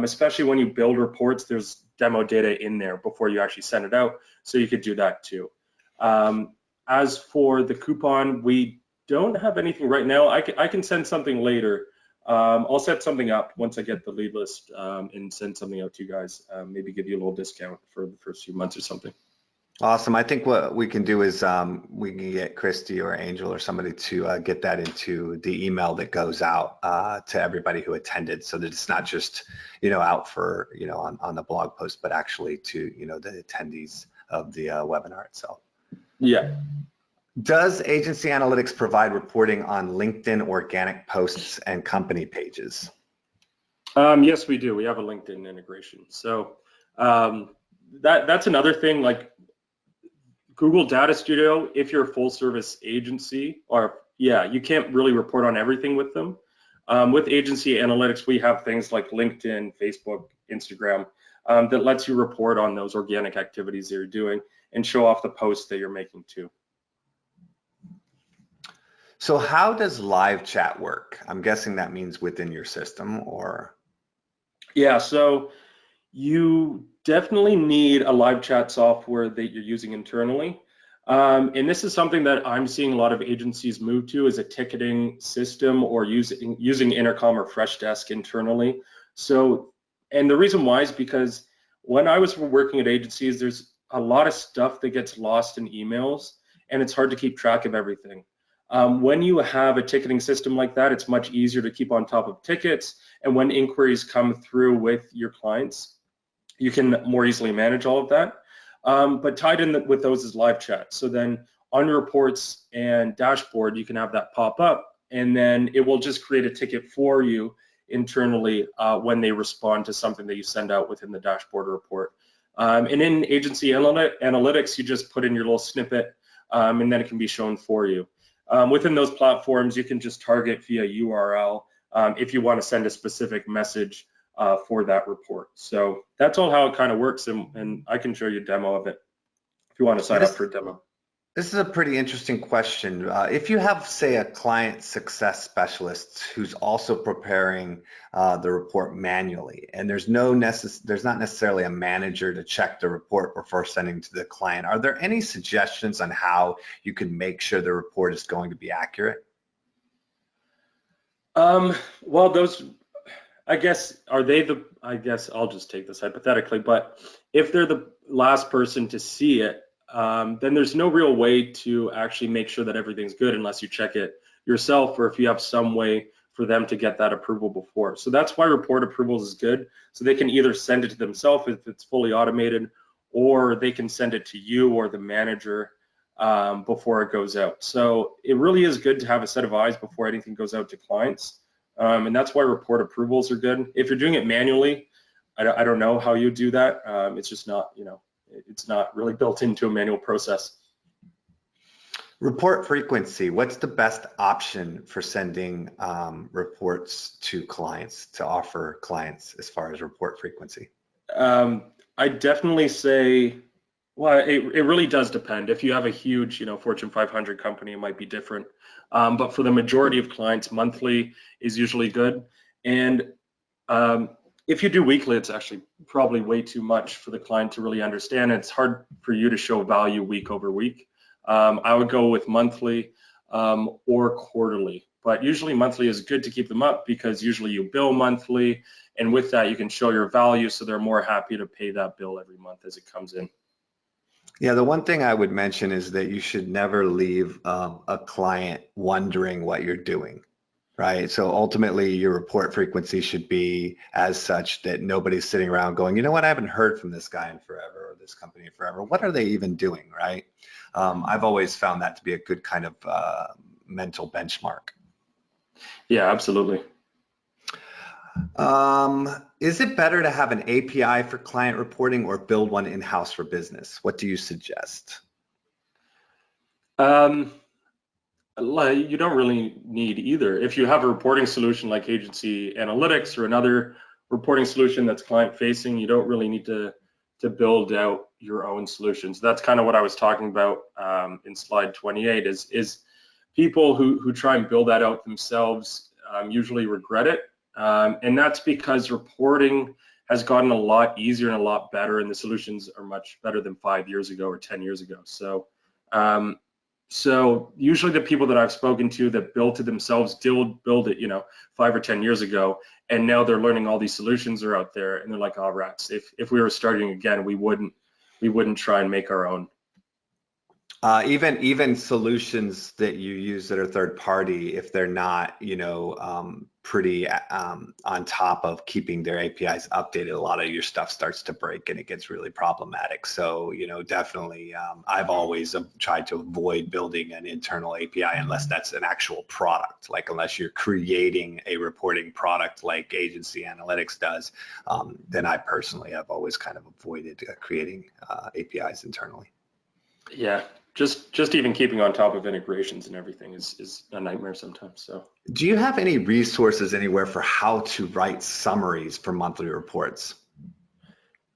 especially when you build reports. There's demo data in there before you actually send it out, so you could do that too. As for the coupon, we don't have anything right now. I can send something later. I'll set something up once I get the lead list and send something out to you guys. Maybe give you a little discount for the first few months or something. Awesome. I think what we can do is we can get Christy or Angel or somebody to get that into the email that goes out to everybody who attended, so that it's not just out for on the blog post, but actually to the attendees of the webinar itself. Yeah. Does Agency Analytics provide reporting on LinkedIn organic posts and company pages? Yes, we do. We have a LinkedIn integration. So that's another thing. Like Google Data Studio, if you're a full service agency, you can't really report on everything with them. With Agency Analytics, we have things like LinkedIn, Facebook, Instagram that lets you report on those organic activities that you're doing and show off the posts that you're making too. So how does live chat work? I'm guessing that means within your system, or? Yeah, so you definitely need a live chat software that you're using internally. And this is something that I'm seeing a lot of agencies move to, is a ticketing system or using Intercom or Freshdesk internally. So, and the reason why is because when I was working at agencies, there's a lot of stuff that gets lost in emails, and it's hard to keep track of everything. When you have a ticketing system like that, it's much easier to keep on top of tickets, and when inquiries come through with your clients, you can more easily manage all of that. But tied in with those is live chat. So then on your reports and dashboard, you can have that pop up, and then it will just create a ticket for you internally when they respond to something that you send out within the dashboard report. And in Agency Analytics, you just put in your little snippet, and then it can be shown for you. Within those platforms, you can just target via URL if you want to send a specific message for that report. So that's all how it kind of works, and I can show you a demo of it if you want to sign up for a demo. This is a pretty interesting question. If you have, say, a client success specialist who's also preparing the report manually, and there's not necessarily a manager to check the report before sending to the client, are there any suggestions on how you can make sure the report is going to be accurate? Well, those, I guess, I guess I'll just take this hypothetically, but if they're the last person to see it, then there's no real way to actually make sure that everything's good unless you check it yourself, or if you have some way for them to get that approval before. So that's why report approvals is good. So they can either send it to themselves if it's fully automated, or they can send it to you or the manager before it goes out. So it really is good to have a set of eyes before anything goes out to clients. And that's why report approvals are good. If you're doing it manually, I don't know how you do that. It's just not, it's not really built into a manual process. Report frequency. What's the best option for sending reports to clients, to offer clients as far as report frequency? I definitely say, well, it really does depend. If you have a huge, Fortune 500 company, it might be different. But for the majority of clients, monthly is usually good. And if you do weekly, it's actually probably way too much for the client to really understand. It's hard for you to show value week over week. I would go with monthly or quarterly, but usually monthly is good to keep them up because usually you bill monthly, and with that you can show your value, so they're more happy to pay that bill every month as it comes in. Yeah, the one thing I would mention is that you should never leave a client wondering what you're doing, right? So ultimately your report frequency should be as such that nobody's sitting around going, you know what, I haven't heard from this guy in forever or this company in forever. What are they even doing, right? I've always found that to be a good kind of mental benchmark. Yeah, absolutely. Is it better to have an API for client reporting or build one in-house for business? What do you suggest? You don't really need either. If you have a reporting solution like AgencyAnalytics or another reporting solution that's client facing, you don't really need to build out your own solutions. That's kind of what I was talking about in slide 28 is people who try and build that out themselves usually regret it. And that's because reporting has gotten a lot easier and a lot better, and the solutions are much better than 5 years ago or 10 years ago. So usually the people that I've spoken to that built it themselves did build it, 5 or 10 years ago, and now they're learning all these solutions are out there, and they're like, oh rats, if we were starting again, we wouldn't try and make our own. Even solutions that you use that are third party, if they're not, pretty on top of keeping their APIs updated, a lot of your stuff starts to break and it gets really problematic. So, definitely, I've always tried to avoid building an internal API unless that's an actual product, like unless you're creating a reporting product like AgencyAnalytics does, then I personally have always kind of avoided creating APIs internally. Yeah, just even keeping on top of integrations and everything is a nightmare sometimes. So, do you have any resources anywhere for how to write summaries for monthly reports?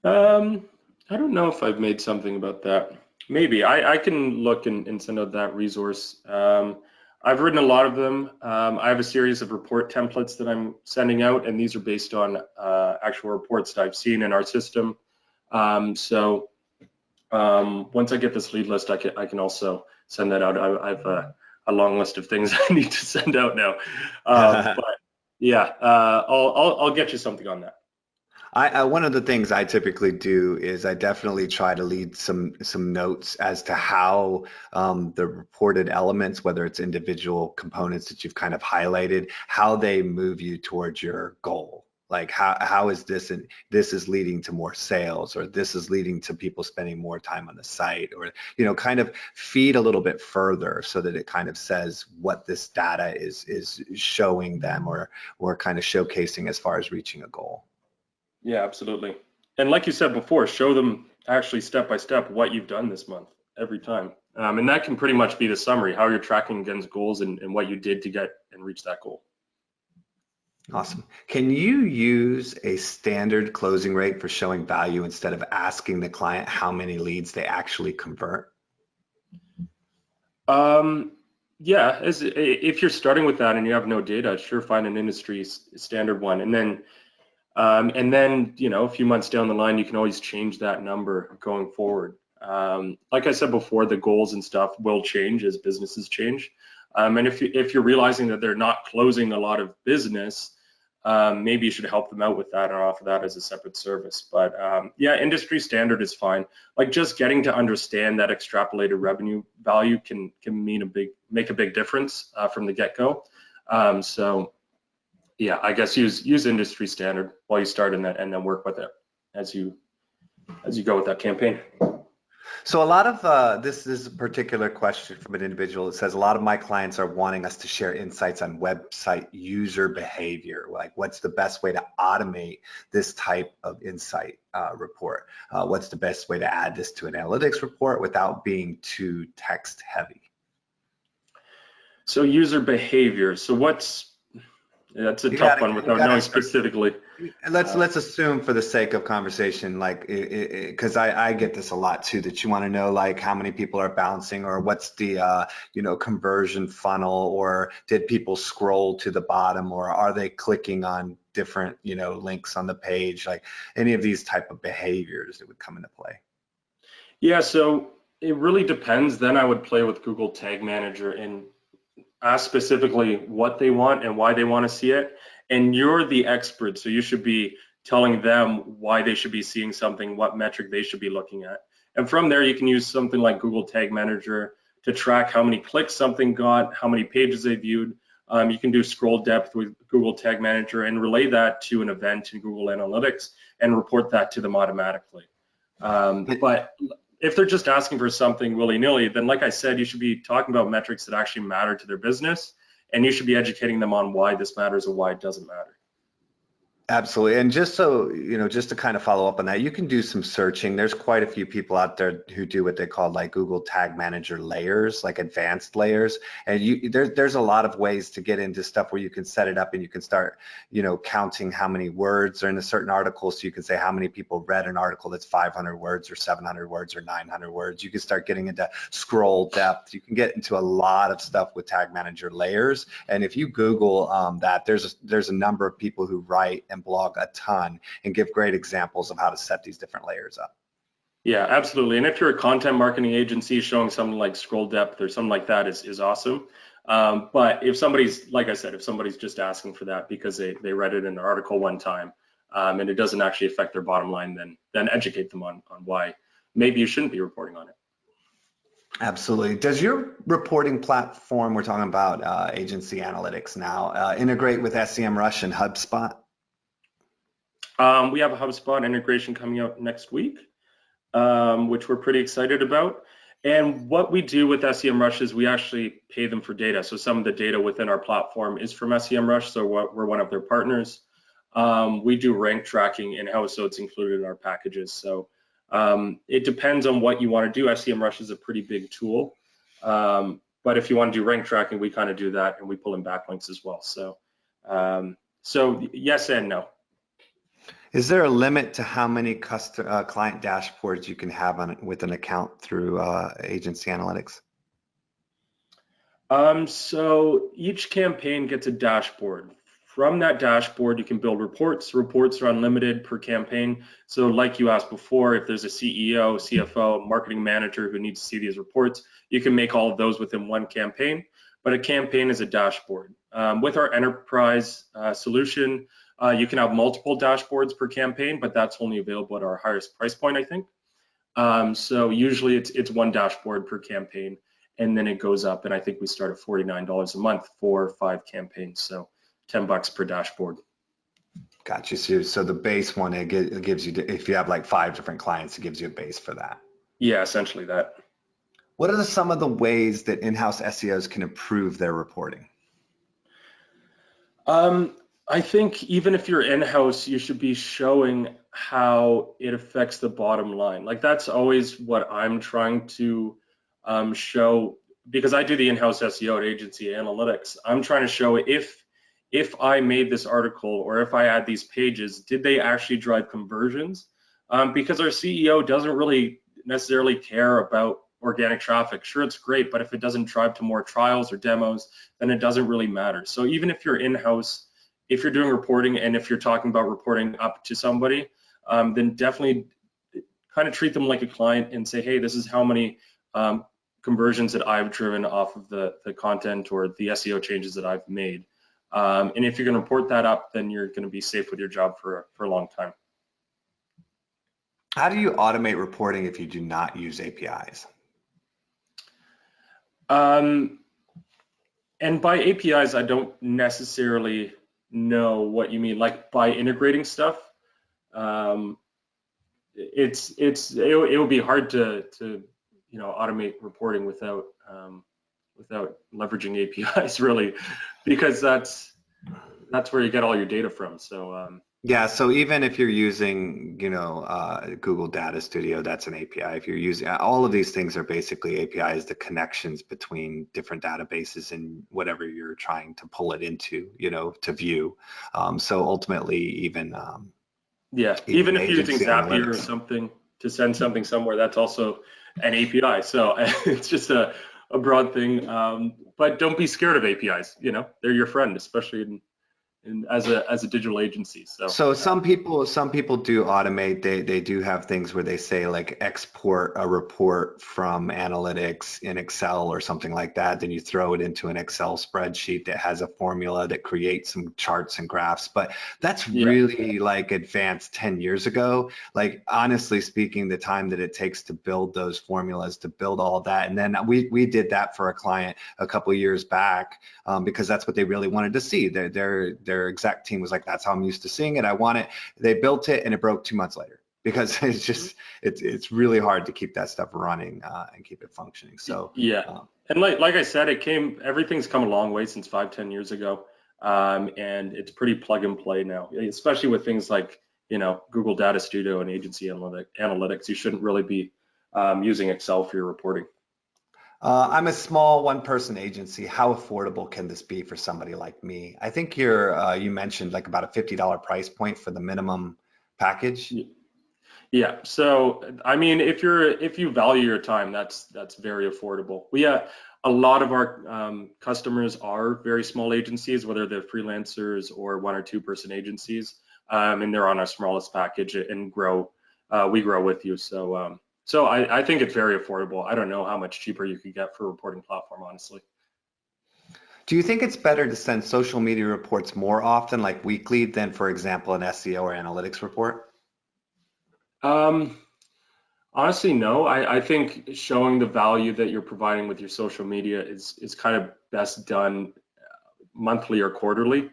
I don't know if I've made something about that. Maybe I can look and send out that resource. I've written a lot of them. I have a series of report templates that I'm sending out, and these are based on actual reports that I've seen in our system. Once I get this lead list, I can also send that out. I have a long list of things I need to send out now. But yeah, I'll get you something on that. One of the things I typically do is I definitely try to lead some notes as to how the reported elements, whether it's individual components that you've kind of highlighted, how they move you towards your goal. Like how is this, and this is leading to more sales, or this is leading to people spending more time on the site, or kind of feed a little bit further so that it kind of says what this data is showing them, or kind of showcasing as far as reaching a goal. Yeah, absolutely. And like you said before, show them actually step by step what you've done this month every time. And that can pretty much be the summary, how you're tracking against goals and what you did to get and reach that goal. Awesome. Can you use a standard closing rate for showing value instead of asking the client how many leads they actually convert? Yeah, if you're starting with that and you have no data, sure, find an industry standard one, and then a few months down the line, you can always change that number going forward. Like I said before, the goals and stuff will change as businesses change, and if you're realizing that they're not closing a lot of business, maybe you should help them out with that and offer that as a separate service. But yeah, industry standard is fine. Like just getting to understand that extrapolated revenue value can make a big difference from the get-go. So yeah, I guess use industry standard while you start in that, and then work with it as you go with that campaign. So a lot of this is a particular question from an individual. It says a lot of my clients are wanting us to share insights on website user behavior. Like, what's the best way to automate this type of insight report? What's the best way to add this to an analytics report without being too text heavy? So user behavior. So that's a tough one without knowing specifically. Let's assume for the sake of conversation, like, because I get this a lot too, that you want to know like how many people are bouncing, or what's the conversion funnel, or did people scroll to the bottom, or are they clicking on different links on the page, like any of these type of behaviors that would come into play. Yeah, so it really depends. Then I would play with Google Tag Manager and ask specifically what they want and why they want to see it. And you're the expert, so you should be telling them why they should be seeing something, what metric they should be looking at. And from there, you can use something like Google Tag Manager to track how many clicks something got, how many pages they viewed. You can do scroll depth with Google Tag Manager and relay that to an event in Google Analytics and report that to them automatically. But if they're just asking for something willy-nilly, then like I said, you should be talking about metrics that actually matter to their business, and you should be educating them on why this matters or why it doesn't matter. Absolutely. And just so, just to kind of follow up on that, you can do some searching. There's quite a few people out there who do what they call like Google Tag Manager layers, like advanced layers. And there's a lot of ways to get into stuff where you can set it up and you can start, counting how many words are in a certain article. So you can say how many people read an article that's 500 words or 700 words or 900 words. You can start getting into scroll depth. You can get into a lot of stuff with Tag Manager layers. And if you Google that, there's a number of people who write and blog a ton and give great examples of how to set these different layers up. Yeah, absolutely. And if you're a content marketing agency, showing something like scroll depth or something like that is awesome. But if somebody's, like I said, if somebody's just asking for that because they read it in an article one time and it doesn't actually affect their bottom line, then educate them on why maybe you shouldn't be reporting on it. Absolutely. Does your reporting platform, we're talking about AgencyAnalytics now, integrate with SEMrush and HubSpot? We have a HubSpot integration coming out next week, which we're pretty excited about. And what we do with SEMrush is we actually pay them for data. So some of the data within our platform is from SEMrush, so we're one of their partners. We do rank tracking in-house, so it's included in our packages. So it depends on what you want to do. SEMrush is a pretty big tool. But if you want to do rank tracking, we kind of do that, and we pull in backlinks as well. So, so yes and no. Is there a limit to how many client dashboards you can have with an account through AgencyAnalytics? So each campaign gets a dashboard. From that dashboard, you can build reports. Reports are unlimited per campaign. So like you asked before, if there's a CEO, CFO, marketing manager who needs to see these reports, you can make all of those within one campaign. But a campaign is a dashboard. With our enterprise solution, you can have multiple dashboards per campaign, but that's only available at our highest price point, I think. So usually it's one dashboard per campaign, and then it goes up, and I think we start at $49 a month for 5 campaigns, so $10 per dashboard. Gotcha. So the base one, it gives you, if you have like 5 different clients, it gives you a base for that. Yeah, essentially that. What are some of the ways that in-house SEOs can improve their reporting? I think even if you're in-house, you should be showing how it affects the bottom line. Like that's always what I'm trying to show, because I do the in-house SEO at AgencyAnalytics. I'm trying to show if I made this article or if I add these pages, did they actually drive conversions? Because our CEO doesn't really necessarily care about organic traffic, sure, it's great, but if it doesn't drive to more trials or demos, then it doesn't really matter. So even if you're in-house, if you're doing reporting, and if you're talking about reporting up to somebody, then definitely kind of treat them like a client and say, hey, this is how many conversions that I've driven off of the content or the SEO changes that I've made. And if you're going to report that up, then you're going to be safe with your job for a long time. How do you automate reporting if you do not use APIs? And by APIs, I don't necessarily know what you mean. Like by integrating stuff, it would be hard to automate reporting without leveraging APIs really, because that's where you get all your data from. So yeah, so even if you're using, Google Data Studio, that's an API. If you're using, all of these things are basically APIs, the connections between different databases and whatever you're trying to pull it into, to view. So ultimately, even even if you're using agency Zapier or analytics. something to send something somewhere, that's also an API. So it's just a broad thing. But don't be scared of APIs. They're your friend, especially as a digital agency. So some people do automate. They do have things where they say like export a report from analytics in Excel or something like that. Then you throw it into an Excel spreadsheet that has a formula that creates some charts and graphs. But that's really like advanced 10 years ago. Like honestly speaking, the time that it takes to build those formulas, to build all that, and then we did that for a client a couple of years back because that's what they really wanted to see. Their exec team was like, that's how I'm used to seeing it. I want it. They built it and it broke 2 months later because it's just, it's really hard to keep that stuff running and keep it functioning. So and like I said, everything's come a long way since 5-10 years ago. And it's pretty plug and play now, especially with things like, Google Data Studio and Agency Analytics. You shouldn't really be using Excel for your reporting. I'm a small one-person agency. How affordable can this be for somebody like me? I think you mentioned like about a $50 price point for the minimum package. Yeah. So I mean, if you value your time, that's very affordable. A lot of our customers are very small agencies, whether they're freelancers or 1 or 2 person agencies, and they're on our smallest package and grow. We grow with you. So I think it's very affordable. I don't know how much cheaper you could get for a reporting platform, honestly. Do you think it's better to send social media reports more often, like weekly, than, for example, an SEO or analytics report? Honestly, no. I think showing the value that you're providing with your social media is kind of best done monthly or quarterly,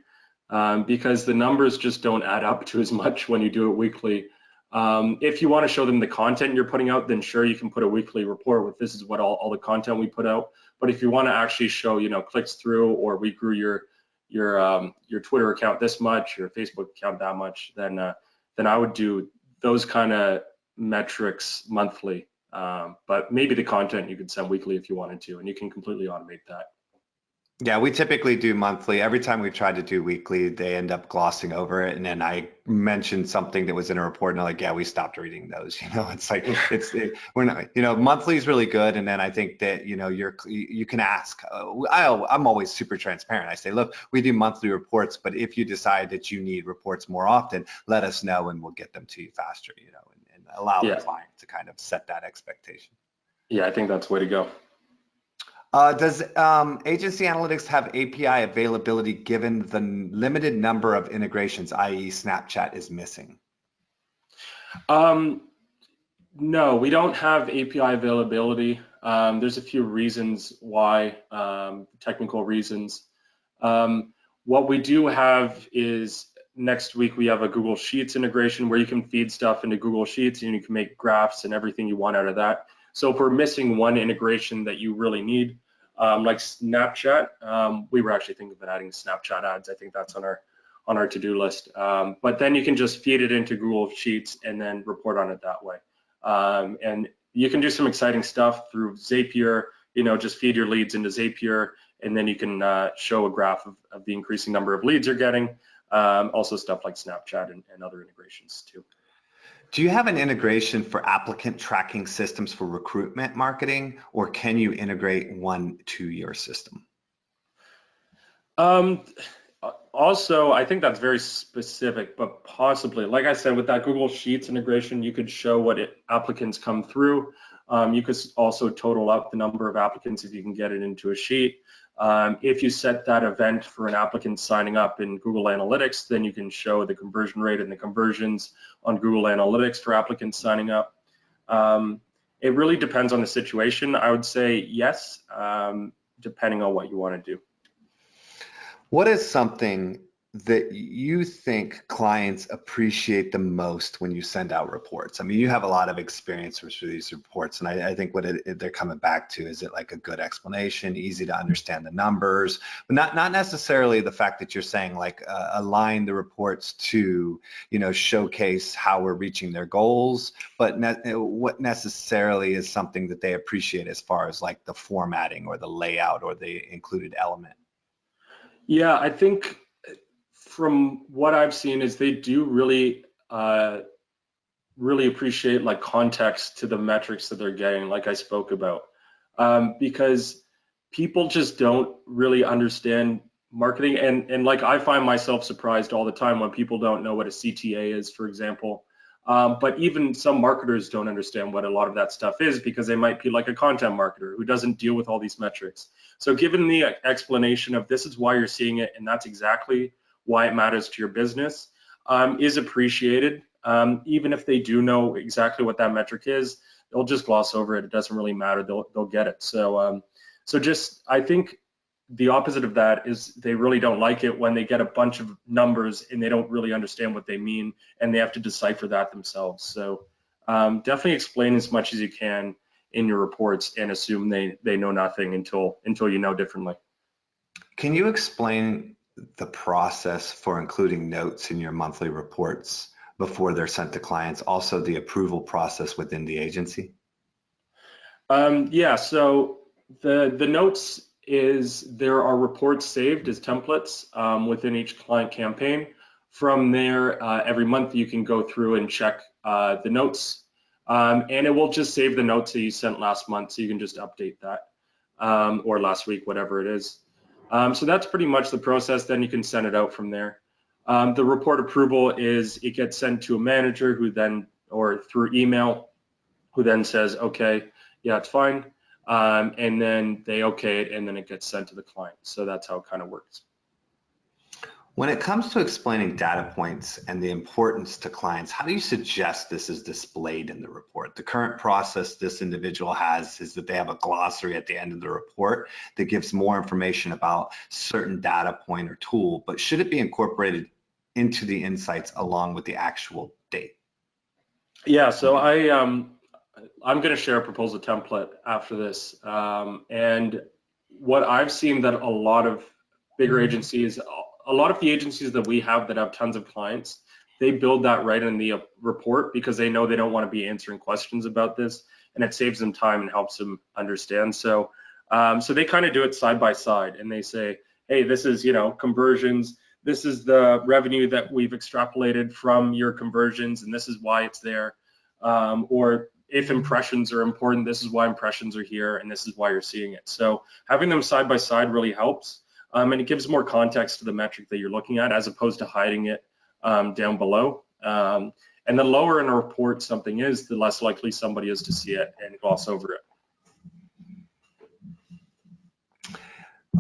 because the numbers just don't add up to as much when you do it weekly. If you want to show them the content you're putting out, then sure, you can put a weekly report with this is what all the content we put out. But if you want to actually show, clicks through, or we grew your Twitter account this much, your Facebook account that much, then I would do those kind of metrics monthly. But maybe the content you could send weekly if you wanted to, and you can completely automate that. Yeah, we typically do monthly. Every time we've tried to do weekly, they end up glossing over it. And then I mentioned something that was in a report and they're like, yeah, we stopped reading those. It's like, we're not, monthly is really good. And then I think that, you can ask, I'm always super transparent. I say, look, we do monthly reports, but if you decide that you need reports more often, let us know and we'll get them to you faster, and allow the client to kind of set that expectation. Yeah, I think that's the way to go. Does Agency Analytics have API availability given the limited number of integrations, i.e. Snapchat is missing? No, we don't have API availability. There's a few reasons why, technical reasons. What we do have is next week we have a Google Sheets integration where you can feed stuff into Google Sheets and you can make graphs and everything you want out of that. So if we're missing one integration that you really need, like Snapchat, we were actually thinking of adding Snapchat ads. I think that's on our to-do list. But then you can just feed it into Google Sheets and then report on it that way. And you can do some exciting stuff through Zapier. Just feed your leads into Zapier, and then you can show a graph of the increasing number of leads you're getting. Also stuff like Snapchat and other integrations too. Do you have an integration for applicant tracking systems for recruitment marketing, or can you integrate one to your system? Also, I think that's very specific, but possibly, like I said, with that Google Sheets integration, you could show what applicants come through. You could also total up the number of applicants if you can get it into a sheet. If you set that event for an applicant signing up in Google Analytics, then you can show the conversion rate and the conversions on Google Analytics for applicants signing up. It really depends on the situation. I would say yes, depending on what you want to do. What is something that you think clients appreciate the most when you send out reports? I mean, you have a lot of experience with these reports, and I think what they're coming back to is it like a good explanation, easy to understand the numbers, but not necessarily the fact that you're saying like align the reports to, you know, showcase how we're reaching their goals, but what necessarily is something that they appreciate as far as like the formatting or the layout or the included element? Yeah, I think from what I've seen is they do really really appreciate like context to the metrics that they're getting, like I spoke about, because people just don't really understand marketing, and like I find myself surprised all the time when people don't know what a CTA is, for example. But even some marketers don't understand what a lot of that stuff is because they might be like a content marketer who doesn't deal with all these metrics. So given the explanation of this is why you're seeing it and that's exactly why it matters to your business, is appreciated. Even if they do know exactly what that metric is, they'll just gloss over it. It doesn't really matter. They'll get it. So just I think the opposite of that is they really don't like it when they get a bunch of numbers and they don't really understand what they mean and they have to decipher that themselves. So definitely explain as much as you can in your reports and assume they know nothing until you know differently. Can you explain the process for including notes in your monthly reports before they're sent to clients? Also the approval process within the agency? Yeah, so the notes is there are reports saved as templates within each client campaign. From there, every month you can go through and check the notes, and it will just save the notes that you sent last month, so you can just update that, or last week, whatever it is. So that's pretty much the process. Then you can send it out from there. The report approval is it gets sent to a manager who then, or through email, who then says, okay, yeah, it's fine. And then they okay it, and then it gets sent to the client. So that's how it kind of works. When it comes to explaining data points and the importance to clients, how do you suggest this is displayed in the report? The current process this individual has is that they have a glossary at the end of the report that gives more information about certain data point or tool, but should it be incorporated into the insights along with the actual date? Yeah, so I'm going to share a proposal template after this. And what I've seen that a lot of bigger agencies, a lot of the agencies that we have that have tons of clients, they build that right in the report because they know they don't want to be answering questions about this, and it saves them time and helps them understand. So they kind of do it side by side, and they say, hey, this is, you know, conversions. This is the revenue that we've extrapolated from your conversions, and this is why it's there. Or if impressions are important, this is why impressions are here, and this is why you're seeing it. So having them side by side really helps, and it gives more context to the metric that you're looking at as opposed to hiding it down below. And the lower in a report something is, the less likely somebody is to see it and gloss over it.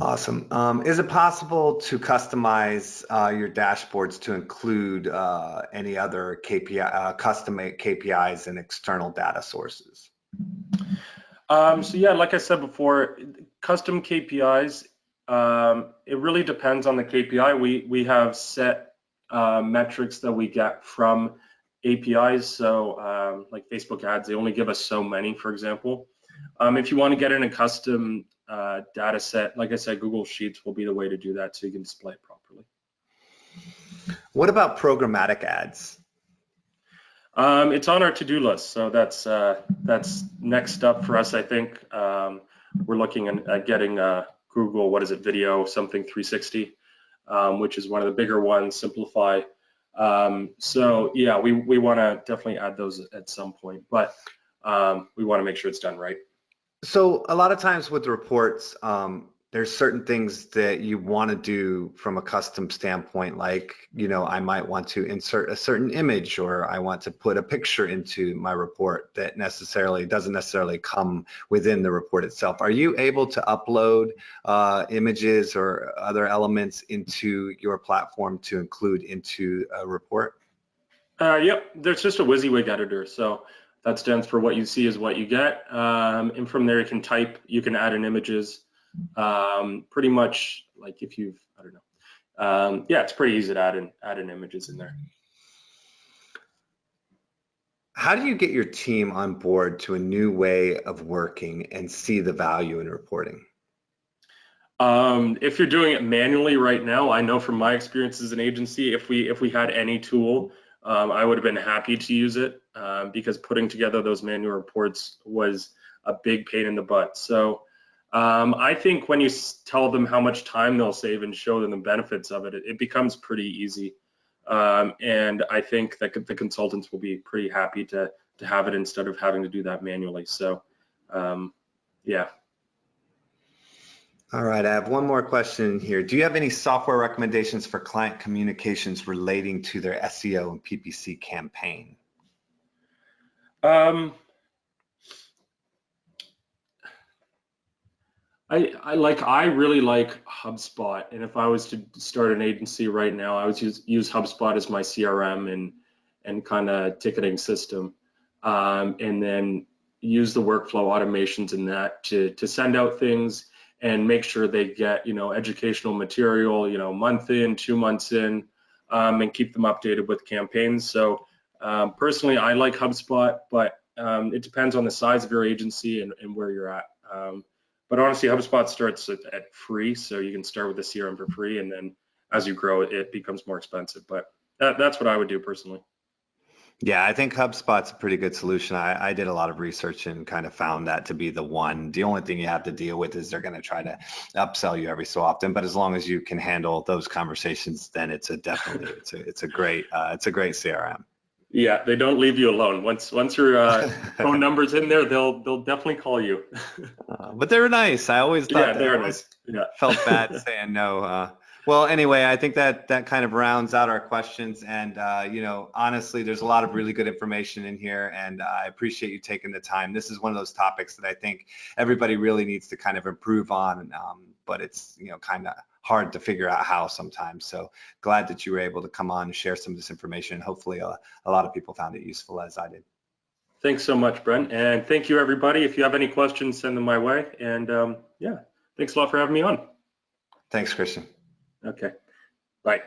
Awesome. Is it possible to customize your dashboards to include any other KPI, custom KPIs and external data sources? So yeah, like I said before, custom KPIs, it really depends on the KPI. We have set metrics that we get from APIs. So like Facebook ads, they only give us so many, for example. If you want to get in a custom data set, like I said, Google Sheets will be the way to do that so you can display it properly. What about programmatic ads? It's on our to-do list, so that's next up for us, I think. We're looking at getting Google, what is it, video something 360, which is one of the bigger ones, simplify So yeah, we want to definitely add those at some point, but we want to make sure it's done right. So a lot of times with the reports, there's certain things that you want to do from a custom standpoint, like, I might want to insert a certain image, or I want to put a picture into my report that doesn't necessarily come within the report itself. Are you able to upload images or other elements into your platform to include into a report? Yep, there's just a WYSIWYG editor, so that stands for what you see is what you get. And from there you can type, you can add in images. Pretty much like if you've, I don't know. Yeah, it's pretty easy to add in images in there. How do you get your team on board to a new way of working and see the value in reporting? If you're doing it manually right now, I know from my experience as an agency, if we had any tool, I would have been happy to use it because putting together those manual reports was a big pain in the butt. So I think when you tell them how much time they'll save and show them the benefits of it, it becomes pretty easy. And I think that the consultants will be pretty happy to have it instead of having to do that manually. So yeah. All right, I have one more question here. Do you have any software recommendations for client communications relating to their SEO and PPC campaign? I really like HubSpot, and if I was to start an agency right now, I would use HubSpot as my CRM and kind of ticketing system, and then use the workflow automations in that to send out things and make sure they get educational material month in, 2 months in, and keep them updated with campaigns. So personally, I like HubSpot, but it depends on the size of your agency and where you're at. But honestly, HubSpot starts at free, so you can start with the CRM for free, and then as you grow, it becomes more expensive. But that's what I would do personally. Yeah, I think HubSpot's a pretty good solution. I did a lot of research and kind of found that to be the one. The only thing you have to deal with is they're going to try to upsell you every so often. But as long as you can handle those conversations, then it's a great CRM. Yeah, they don't leave you alone. Once your phone number's in there, they'll definitely call you. But they were nice. I always thought Yeah, that. they're nice. Yeah. Felt bad saying no. Well, anyway, I think that kind of rounds out our questions. And honestly, there's a lot of really good information in here, and I appreciate you taking the time. This is one of those topics that I think everybody really needs to kind of improve on, but it's kind of hard to figure out how sometimes. So glad that you were able to come on and share some of this information. Hopefully, a lot of people found it useful as I did. Thanks so much, Brent, and thank you, everybody. If you have any questions, send them my way. And yeah, thanks a lot for having me on. Thanks, Christian. Okay, bye.